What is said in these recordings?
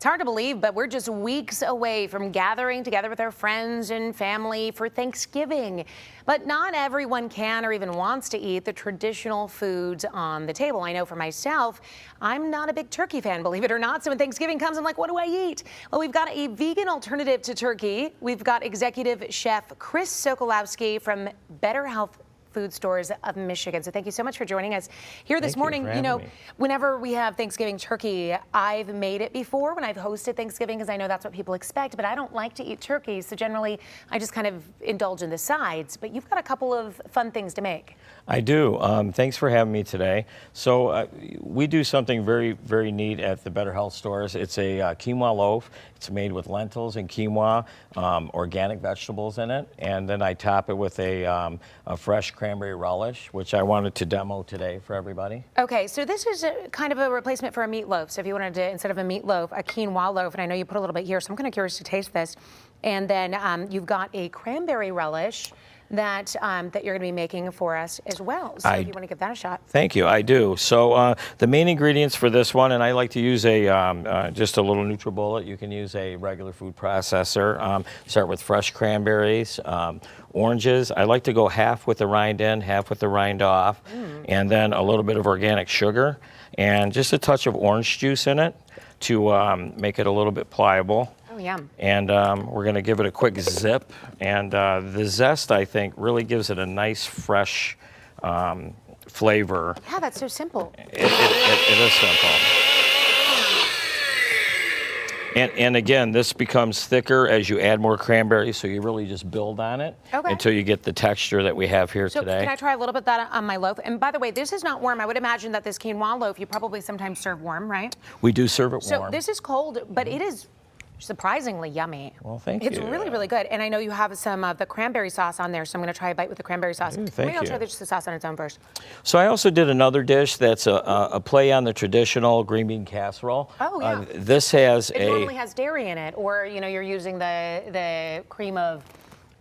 It's hard to believe, but we're just weeks away from gathering together with our friends and family for Thanksgiving. But not everyone can or even wants to eat the traditional foods on the table. I know for myself, I'm not a big turkey fan, believe it or not. So when Thanksgiving comes, I'm like, what do I eat? Well, we've got a vegan alternative to turkey. We've got executive chef Chris Sokolowski from Better Health Food Stores of Michigan. So thank you so much for joining us here this morning. You know, whenever we have Thanksgiving turkey, I've made it before when I've hosted Thanksgiving because I know that's what people expect, but I don't like to eat turkey. So generally, I just kind of indulge in the sides. But you've got a couple of fun things to make. I do. Thanks for having me today. So we do something very, very neat at the Better Health Stores. It's a quinoa loaf. It's made with lentils and quinoa, organic vegetables in it, and then I top it with a fresh cranberry relish, which I wanted to demo today for everybody. Okay, so this is kind of a replacement for a meatloaf. So if you wanted to, instead of a meatloaf, a quinoa loaf, and I know you put a little bit here, so I'm kind of curious to taste this. And then you've got a cranberry relish that you're going to be making for us as well. So if you want to give that a shot. Thank you, I do. So the main ingredients for this one, and I like to use a just a little NutriBullet. You can use a regular food processor. Start with fresh cranberries, oranges. I like to go half with the rind in, half with the rind off, and then a little bit of organic sugar, and just a touch of orange juice in it to make it a little bit pliable. Oh, yum. And we're going to give it a quick zip. And the zest, I think, really gives it a nice, fresh flavor. Yeah, that's so simple. It is simple. And again, this becomes thicker as you add more cranberries, so you really just build on it until you get the texture that we have here today. So can I try a little bit of that on my loaf? And by the way, this is not warm. I would imagine that this quinoa loaf, you probably sometimes serve warm, right? We do serve it warm. So this is cold, but it is surprisingly yummy. Well, thank you. It's really, really good. And I know you have some of the cranberry sauce on there, so I'm going to try a bite with the cranberry sauce. Maybe I'll try the sauce on its own first. So I also did another dish that's a play on the traditional green bean casserole. Oh, yeah. This has it normally has dairy in it, or, you know, you're using the cream of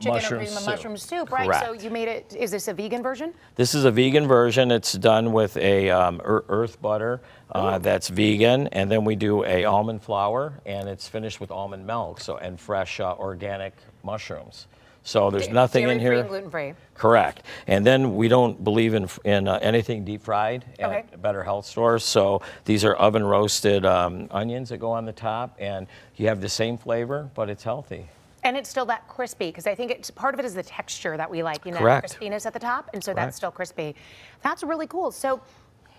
chicken or cream of mushroom soup, right? Correct. So you made it, is this a vegan version? This is a vegan version. It's done with a earth butter that's vegan, and then we do a almond flour, and it's finished with almond milk, and fresh organic mushrooms. So there's nothing in here. Dairy-free, gluten-free. Correct. And then we don't believe in anything deep fried at Better Health Stores. So these are oven roasted onions that go on the top, and you have the same flavor, but it's healthy. And it's still that crispy, because I think it's part of it is the texture that we like, you know, crispiness at the top, and so that's still crispy. That's really cool. So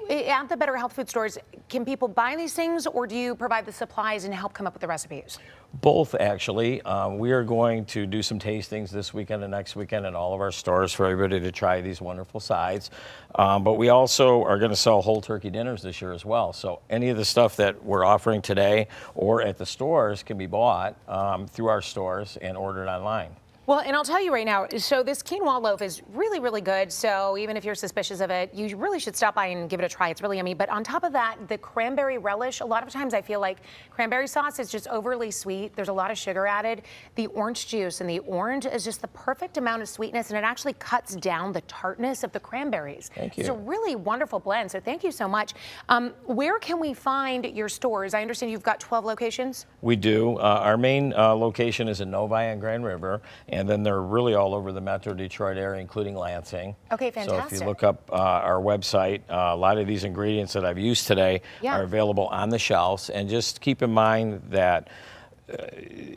at the Better Health Food Stores, can people buy these things, or do you provide the supplies and help come up with the recipes? Both, actually. We are going to do some tastings this weekend and next weekend in all of our stores for everybody to try these wonderful sides. But we also are going to sell whole turkey dinners this year as well. So any of the stuff that we're offering today or at the stores can be bought through our stores and ordered online. Well, and I'll tell you right now, so this quinoa loaf is really, really good. So even if you're suspicious of it, you really should stop by and give it a try. It's really yummy. But on top of that, the cranberry relish, a lot of times I feel like cranberry sauce is just overly sweet. There's a lot of sugar added. The orange juice and the orange is just the perfect amount of sweetness, and it actually cuts down the tartness of the cranberries. Thank you. It's a really wonderful blend, so thank you so much. Where can we find your stores? I understand you've got 12 locations? We do. Our main location is in Novi on Grand River. And then they're really all over the Metro Detroit area, including Lansing. Okay, fantastic. So if you look up our website, a lot of these ingredients that I've used today are available on the shelves. And just keep in mind that,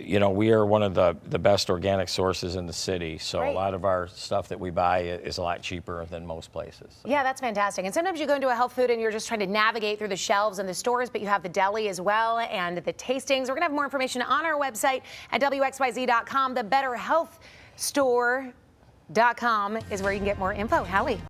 you know, we are one of the best organic sources in the city. So a lot of our stuff that we buy is a lot cheaper than most places. So. Yeah, that's fantastic. And sometimes you go into a health food and you're just trying to navigate through the shelves and the stores, but you have the deli as well and the tastings. We're going to have more information on our website at WXYZ.com. The Better Health Store.com is where you can get more info. Hallie.